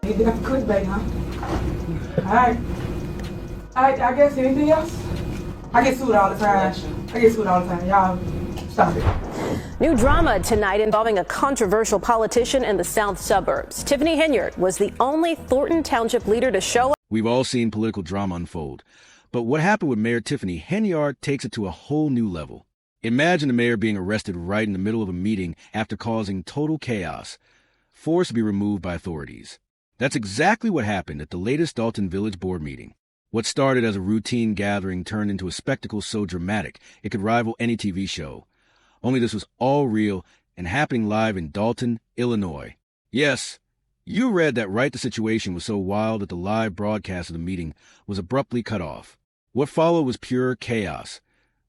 You got the clickbait, huh? Alright. Alright, I guess anything else? I get sued all the time. Y'all, stop it. New drama tonight involving a controversial politician in the south suburbs. Tiffany Henyard was the only Thornton Township leader to show up. We've all seen political drama unfold. But what happened with Mayor Tiffany Henyard takes it to a whole new level. Imagine the mayor being arrested right in the middle of a meeting after causing total chaos, forced to be removed by authorities. That's exactly what happened at the latest Dalton Village Board meeting. What started as a routine gathering turned into a spectacle so dramatic it could rival any TV show. Only this was all real and happening live in Dalton, Illinois. Yes, you read that right. The situation was so wild that the live broadcast of the meeting was abruptly cut off. What followed was pure chaos,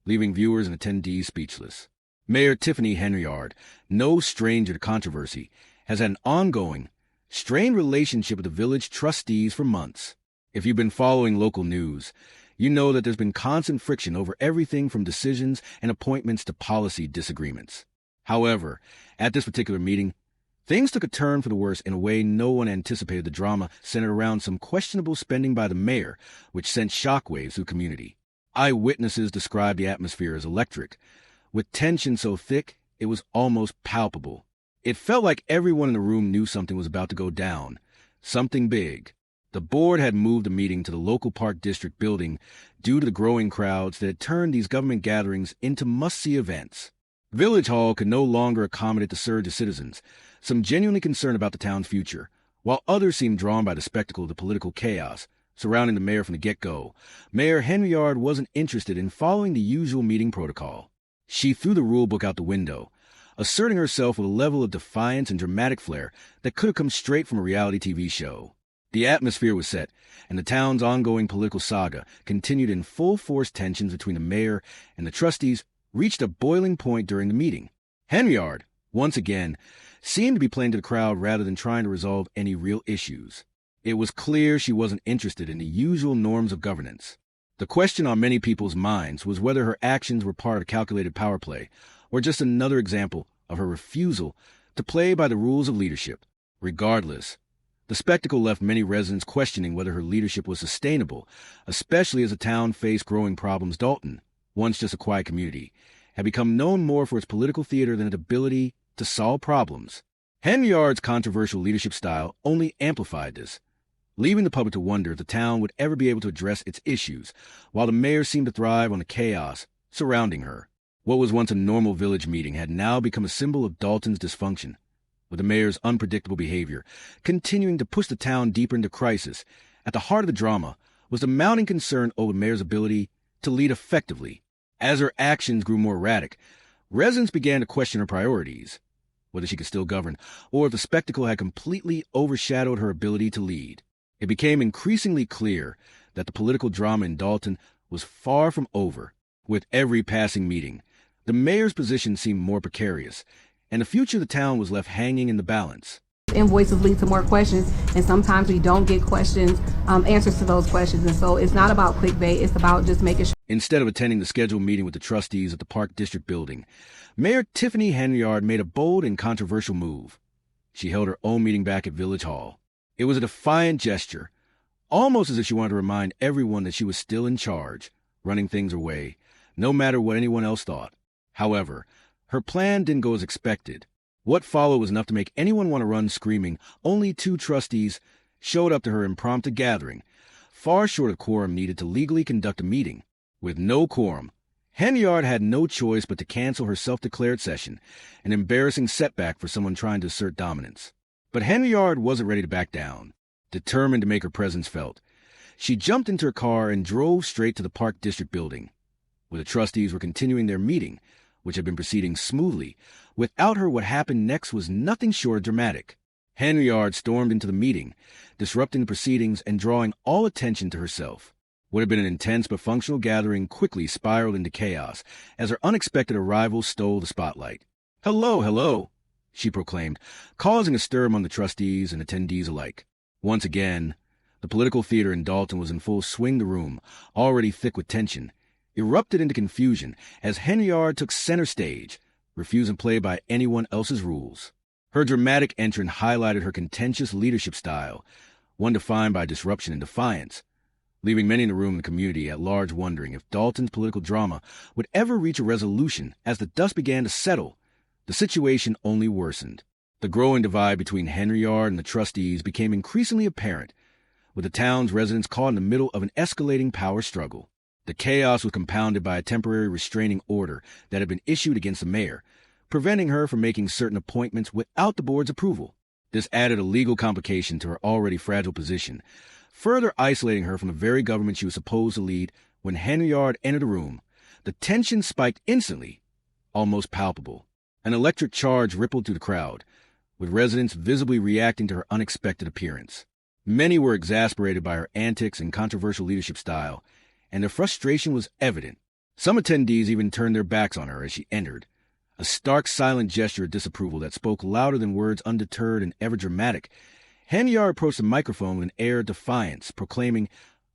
leaving viewers and attendees speechless. Mayor Tiffany Henyard, no stranger to controversy, has had an ongoing, strained relationship with the village trustees for months. If you've been following local news, you know that there's been constant friction over everything from decisions and appointments to policy disagreements. However, at this particular meeting, things took a turn for the worse in a way no one anticipated. The drama centered around some questionable spending by the mayor, which sent shockwaves through the community. Eyewitnesses described the atmosphere as electric, with tension so thick it was almost palpable. It felt like everyone in the room knew something was about to go down, something big. The board had moved the meeting to the local park district building due to the growing crowds that had turned these government gatherings into must-see events. Village Hall could no longer accommodate the surge of citizens, some genuinely concerned about the town's future, while others seemed drawn by the spectacle of the political chaos surrounding the mayor from the get-go. Mayor Henyard wasn't interested in following the usual meeting protocol. She threw the rule book out the window, asserting herself with a level of defiance and dramatic flair that could have come straight from a reality TV show. The atmosphere was set, and the town's ongoing political saga continued in full-force. Tensions between the mayor and the trustees reached a boiling point during the meeting. Henyard, once again, seemed to be playing to the crowd rather than trying to resolve any real issues. It was clear she wasn't interested in the usual norms of governance. The question on many people's minds was whether her actions were part of a calculated power play or just another example of her refusal to play by the rules of leadership. Regardless, the spectacle left many residents questioning whether her leadership was sustainable, especially as the town faced growing problems. Dalton, once just a quiet community, had become known more for its political theater than its ability to solve problems. Henyard's controversial leadership style only amplified this, leaving the public to wonder if the town would ever be able to address its issues, while the mayor seemed to thrive on the chaos surrounding her. What was once a normal village meeting had now become a symbol of Dalton's dysfunction, with the mayor's unpredictable behavior continuing to push the town deeper into crisis. At the heart of the drama was the mounting concern over the mayor's ability to lead effectively. As her actions grew more erratic, residents began to question her priorities, whether she could still govern, or if the spectacle had completely overshadowed her ability to lead. It became increasingly clear that the political drama in Dalton was far from over. With every passing meeting, the mayor's position seemed more precarious, and the future of the town was left hanging in the balance. Invoices lead to more questions, and sometimes we don't get answers to those questions. And so it's not about clickbait, it's about just making sure. Instead of attending the scheduled meeting with the trustees at the Park District building, Mayor Tiffany Henyard made a bold and controversial move. She held her own meeting back at Village Hall. It was a defiant gesture, almost as if she wanted to remind everyone that she was still in charge, running things her way, no matter what anyone else thought. However, her plan didn't go as expected. What followed was enough to make anyone want to run screaming. Only 2 trustees showed up to her impromptu gathering, far short of quorum needed to legally conduct a meeting. With no quorum, Henyard had no choice but to cancel her self-declared session, an embarrassing setback for someone trying to assert dominance. But Henyard wasn't ready to back down. Determined to make her presence felt, she jumped into her car and drove straight to the Park District building, where the trustees were continuing their meeting, which had been proceeding smoothly. Without her, what happened next was nothing short of dramatic. Henyard stormed into the meeting, disrupting the proceedings and drawing all attention to herself. What had been an intense but functional gathering quickly spiraled into chaos as her unexpected arrival stole the spotlight. "Hello, hello," she proclaimed, causing a stir among the trustees and attendees alike. Once again, the political theater in Dalton was in full swing. The room, already thick with tension, erupted into confusion as Henyard took center stage, refusing to play by anyone else's rules. Her dramatic entrance highlighted her contentious leadership style, one defined by disruption and defiance, leaving many in the room and the community at large wondering if Dalton's political drama would ever reach a resolution. As the dust began to settle, the situation only worsened. The growing divide between Henyard and the trustees became increasingly apparent, with the town's residents caught in the middle of an escalating power struggle. The chaos was compounded by a temporary restraining order that had been issued against the mayor, preventing her from making certain appointments without the board's approval. This added a legal complication to her already fragile position, further isolating her from the very government she was supposed to lead. When Henyard entered the room, the tension spiked instantly, almost palpable. An electric charge rippled through the crowd, with residents visibly reacting to her unexpected appearance. Many were exasperated by her antics and controversial leadership style, and their frustration was evident. Some attendees even turned their backs on her as she entered, a stark, silent gesture of disapproval that spoke louder than words. Undeterred and ever dramatic, Henyard approached the microphone with an air of defiance, proclaiming,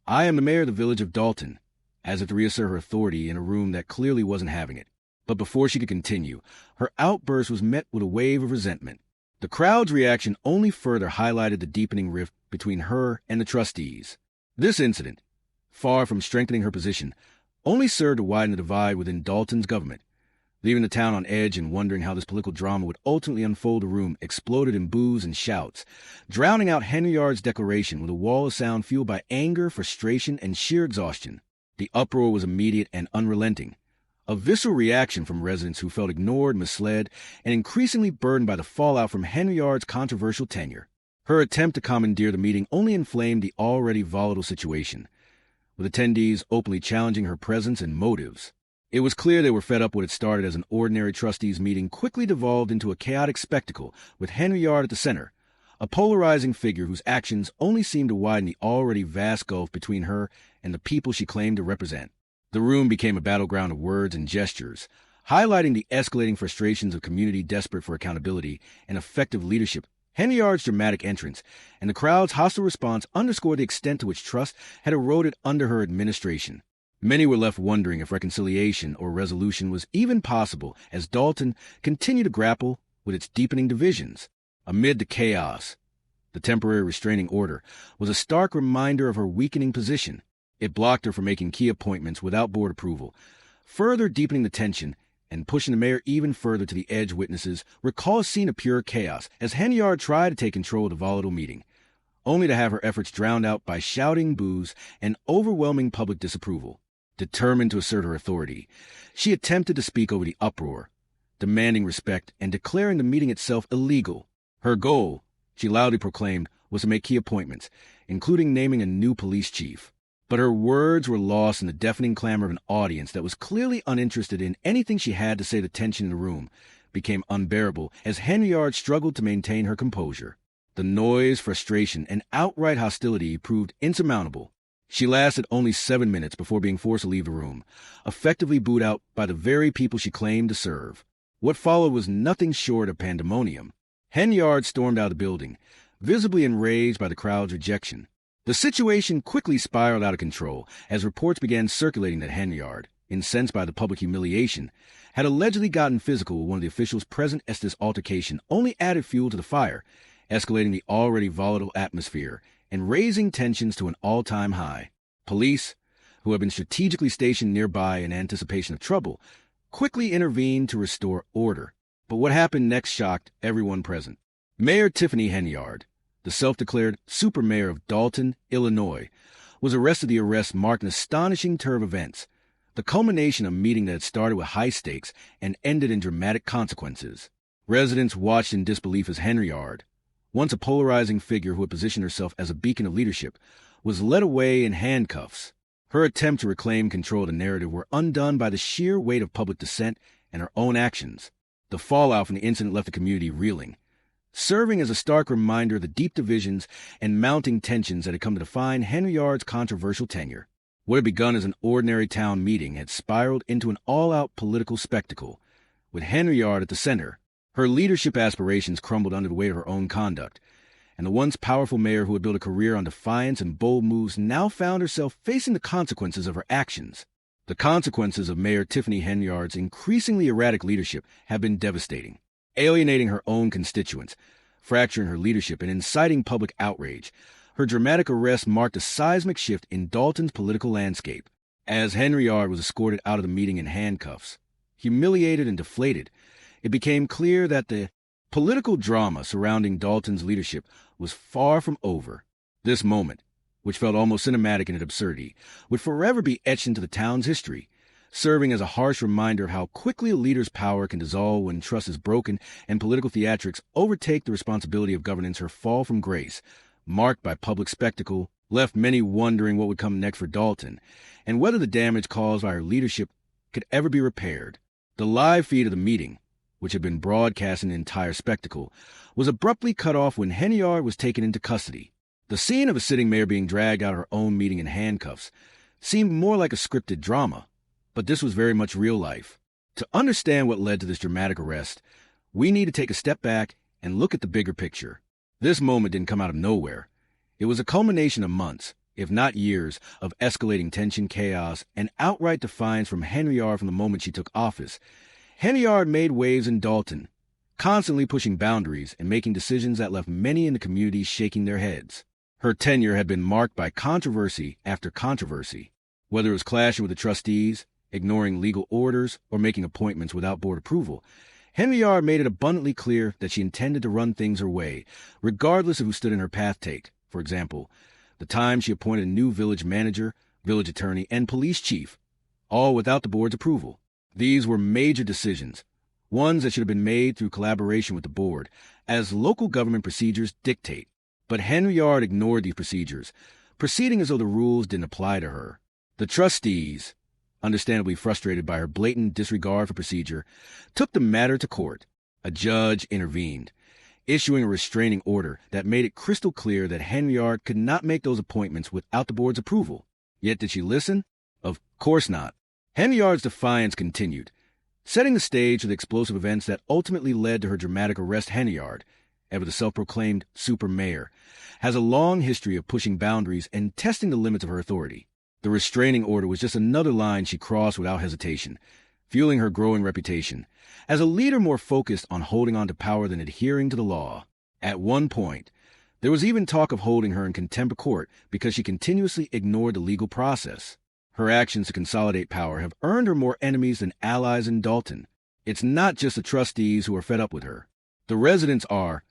"I am the mayor of the village of Dalton," as if to reassert her authority in a room that clearly wasn't having it. But before she could continue, her outburst was met with a wave of resentment. The crowd's reaction only further highlighted the deepening rift between her and the trustees. This incident, far from strengthening her position, only served to widen the divide within Dalton's government. Leaving the town on edge and wondering how this political drama would ultimately unfold, the room exploded in boos and shouts, drowning out Henyard's declaration with a wall of sound fueled by anger, frustration, and sheer exhaustion. The uproar was immediate and unrelenting, a visceral reaction from residents who felt ignored, misled, and increasingly burdened by the fallout from Henyard's controversial tenure. Her attempt to commandeer the meeting only inflamed the already volatile situation, with attendees openly challenging her presence and motives. It was clear they were fed up. What had started as an ordinary trustees meeting quickly devolved into a chaotic spectacle, with Henyard at the center, a polarizing figure whose actions only seemed to widen the already vast gulf between her and the people she claimed to represent. The room became a battleground of words and gestures, highlighting the escalating frustrations of a community desperate for accountability and effective leadership. Henyard's dramatic entrance and the crowd's hostile response underscored the extent to which trust had eroded under her administration. Many were left wondering if reconciliation or resolution was even possible as Dalton continued to grapple with its deepening divisions. Amid the chaos, the temporary restraining order was a stark reminder of her weakening position. It blocked her from making key appointments without board approval, further deepening the tension and pushing the mayor even further to the edge. Witnesses recall a scene of pure chaos as Henyard tried to take control of the volatile meeting, only to have her efforts drowned out by shouting, boos, and overwhelming public disapproval. Determined to assert her authority, she attempted to speak over the uproar, demanding respect and declaring the meeting itself illegal. Her goal, she loudly proclaimed, was to make key appointments, including naming a new police chief. But her words were lost in the deafening clamor of an audience that was clearly uninterested in anything she had to say. The tension in the room became unbearable as Henyard struggled to maintain her composure. The noise, frustration, and outright hostility proved insurmountable. She lasted only 7 minutes before being forced to leave the room, effectively booed out by the very people she claimed to serve. What followed was nothing short of pandemonium. Henyard stormed out of the building, visibly enraged by the crowd's rejection. The situation quickly spiraled out of control as reports began circulating that Henyard, incensed by the public humiliation, had allegedly gotten physical with one of the officials present as this altercation only added fuel to the fire, escalating the already volatile atmosphere and raising tensions to an all-time high. Police, who had been strategically stationed nearby in anticipation of trouble, quickly intervened to restore order. But what happened next shocked everyone present. Mayor Tiffany Henyard, the self-declared super mayor of Dalton, Illinois, was arrested. The arrest marked an astonishing turn of events, the culmination of a meeting that had started with high stakes and ended in dramatic consequences. Residents watched in disbelief as Henyard, once a polarizing figure who had positioned herself as a beacon of leadership, was led away in handcuffs. Her attempt to reclaim control of the narrative were undone by the sheer weight of public dissent and her own actions. The fallout from the incident left the community reeling, serving as a stark reminder of the deep divisions and mounting tensions that had come to define Henyard's controversial tenure. What had begun as an ordinary town meeting had spiraled into an all-out political spectacle, with Henyard at the center. Her leadership aspirations crumbled under the weight of her own conduct, and the once powerful mayor who had built a career on defiance and bold moves now found herself facing the consequences of her actions. The consequences of Mayor Tiffany Henyard's increasingly erratic leadership have been devastating. alienating her own constituents, fracturing her leadership, and inciting public outrage. Her dramatic arrest marked a seismic shift in Dalton's political landscape. As Henyard was escorted out of the meeting in handcuffs, humiliated and deflated, it became clear that the political drama surrounding Dalton's leadership was far from over. This moment, which felt almost cinematic in its absurdity, would forever be etched into the town's history, serving as a harsh reminder of how quickly a leader's power can dissolve when trust is broken and political theatrics overtake the responsibility of governance. Her fall from grace, marked by public spectacle, left many wondering what would come next for Dalton, and whether the damage caused by her leadership could ever be repaired. The live feed of the meeting, which had been broadcast in the entire spectacle, was abruptly cut off when Henyard was taken into custody. The scene of a sitting mayor being dragged out of her own meeting in handcuffs seemed more like a scripted drama, but this was very much real life. To understand what led to this dramatic arrest, we need to take a step back and look at the bigger picture. This moment didn't come out of nowhere. It was a culmination of months, if not years, of escalating tension, chaos, and outright defiance from Henyard from the moment she took office. Henyard made waves in Dalton, constantly pushing boundaries and making decisions that left many in the community shaking their heads. Her tenure had been marked by controversy after controversy, whether it was clashing with the trustees, ignoring legal orders, or making appointments without board approval. Henyard made it abundantly clear that she intended to run things her way, regardless of who stood in her path. Take, for example, the time she appointed a new village manager, village attorney, and police chief, all without the board's approval. These were major decisions, ones that should have been made through collaboration with the board, as local government procedures dictate. But Henyard ignored these procedures, proceeding as though the rules didn't apply to her. The trustees, understandably frustrated by her blatant disregard for procedure, took the matter to court. A judge intervened, issuing a restraining order that made it crystal clear that Henyard could not make those appointments without the board's approval. Yet did she listen? Of course not. Henyard's defiance continued, setting the stage for the explosive events that ultimately led to her dramatic arrest. Henyard, ever the self-proclaimed super mayor, has a long history of pushing boundaries and testing the limits of her authority. The restraining order was just another line she crossed without hesitation, fueling her growing reputation as a leader more focused on holding on to power than adhering to the law. At one point, there was even talk of holding her in contempt of court because she continuously ignored the legal process. Her actions to consolidate power have earned her more enemies than allies in Dalton. It's not just the trustees who are fed up with her. The residents are.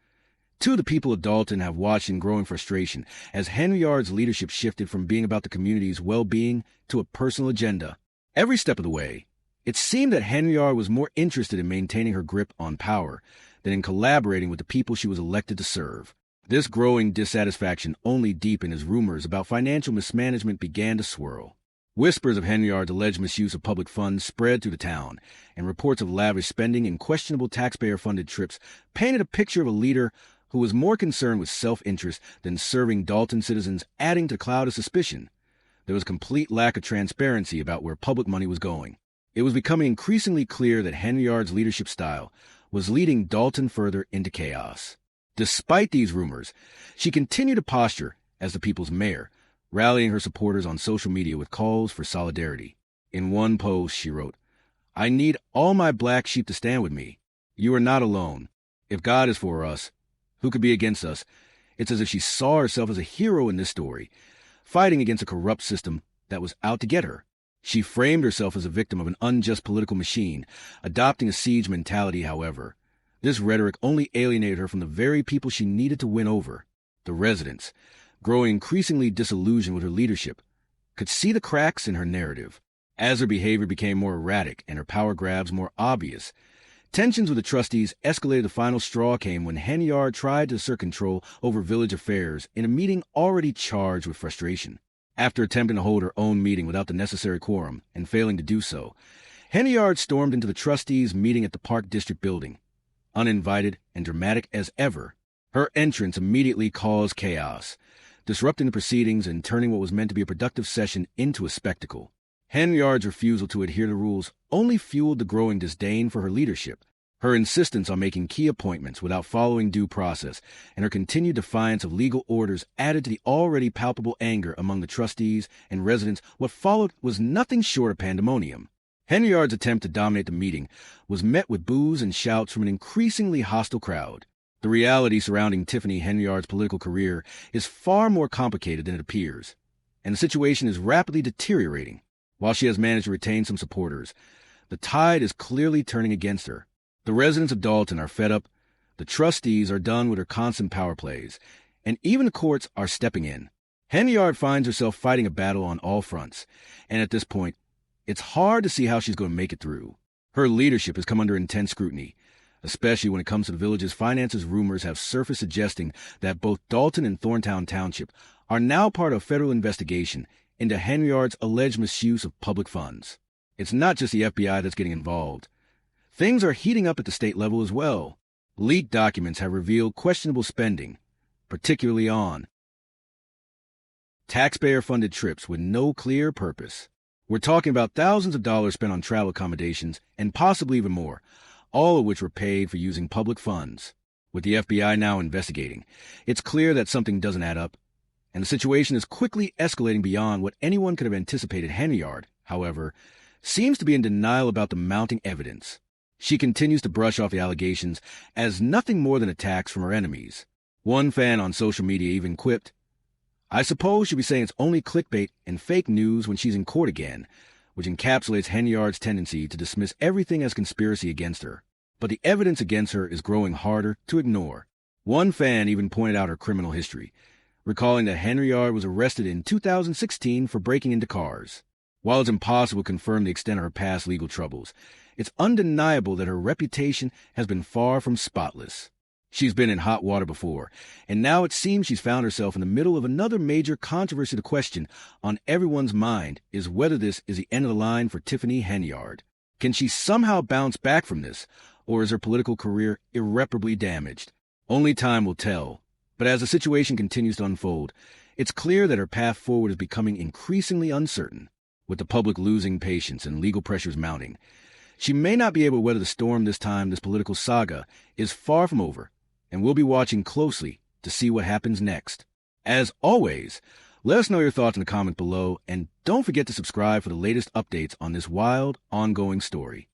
Too, the people of Dalton have watched in growing frustration as Henyard's leadership shifted from being about the community's well-being to a personal agenda. Every step of the way, it seemed that Henyard was more interested in maintaining her grip on power than in collaborating with the people she was elected to serve. This growing dissatisfaction only deepened as rumors about financial mismanagement began to swirl. Whispers of Henyard's alleged misuse of public funds spread through the town, and reports of lavish spending and questionable taxpayer-funded trips painted a picture of a leader who was more concerned with self-interest than serving Dalton citizens, adding to the cloud of suspicion. There was a complete lack of transparency about where public money was going. It was becoming increasingly clear that Henyard's leadership style was leading Dalton further into chaos. Despite these rumors, she continued to posture as the people's mayor, rallying her supporters on social media with calls for solidarity. In one post, she wrote, "I need all my black sheep to stand with me. You are not alone. If God is for us, who could be against us?" It's as if she saw herself as a hero in this story, fighting against a corrupt system that was out to get her. She framed herself as a victim of an unjust political machine, adopting a siege mentality, however. This rhetoric only alienated her from the very people she needed to win over. The residents, growing increasingly disillusioned with her leadership, could see the cracks in her narrative. As her behavior became more erratic and her power grabs more obvious, tensions with the trustees escalated. The final straw came when Henyard tried to assert control over village affairs in a meeting already charged with frustration. After attempting to hold her own meeting without the necessary quorum and failing to do so, Henyard stormed into the trustees' meeting at the Park District building, uninvited and dramatic as ever. Her entrance immediately caused chaos, disrupting the proceedings and turning what was meant to be a productive session into a spectacle. Henyard's refusal to adhere to rules only fueled the growing disdain for her leadership. Her insistence on making key appointments without following due process and her continued defiance of legal orders added to the already palpable anger among the trustees and residents. What followed was nothing short of pandemonium. Henyard's attempt to dominate the meeting was met with boos and shouts from an increasingly hostile crowd. The reality surrounding Tiffany Henyard's political career is far more complicated than it appears, and the situation is rapidly deteriorating. While she has managed to retain some supporters, the tide is clearly turning against her. The residents of Dalton are fed up, the trustees are done with her constant power plays, and even the courts are stepping in. Henyard finds herself fighting a battle on all fronts, and at this point, it's hard to see how she's going to make it through. Her leadership has come under intense scrutiny, especially when it comes to the village's finances. Rumors have surfaced suggesting that both Dalton and Thorntown Township are now part of a federal investigation into Henyard's alleged misuse of public funds. It's not just the FBI that's getting involved. Things are heating up at the state level as well. Leaked documents have revealed questionable spending, particularly on taxpayer-funded trips with no clear purpose. We're talking about thousands of dollars spent on travel accommodations and possibly even more, all of which were paid for using public funds. With the FBI now investigating, it's clear that something doesn't add up, and the situation is quickly escalating beyond what anyone could have anticipated. Henyard, however, seems to be in denial about the mounting evidence. She continues to brush off the allegations as nothing more than attacks from her enemies. One fan on social media even quipped, "I suppose she'll be saying it's only clickbait and fake news when she's in court again," which encapsulates Henyard's tendency to dismiss everything as conspiracy against her. But the evidence against her is growing harder to ignore. One fan even pointed out her criminal history, recalling that Henyard was arrested in 2016 for breaking into cars. While it's impossible to confirm the extent of her past legal troubles, it's undeniable that her reputation has been far from spotless. She's been in hot water before, and now it seems she's found herself in the middle of another major controversy. The question on everyone's mind is whether this is the end of the line for Tiffany Henyard. Can she somehow bounce back from this, or is her political career irreparably damaged? Only time will tell. But as the situation continues to unfold, it's clear that her path forward is becoming increasingly uncertain. With the public losing patience and legal pressures mounting, she may not be able to weather the storm this time. This political saga is far from over, and we'll be watching closely to see what happens next. As always, let us know your thoughts in the comments below, and don't forget to subscribe for the latest updates on this wild, ongoing story.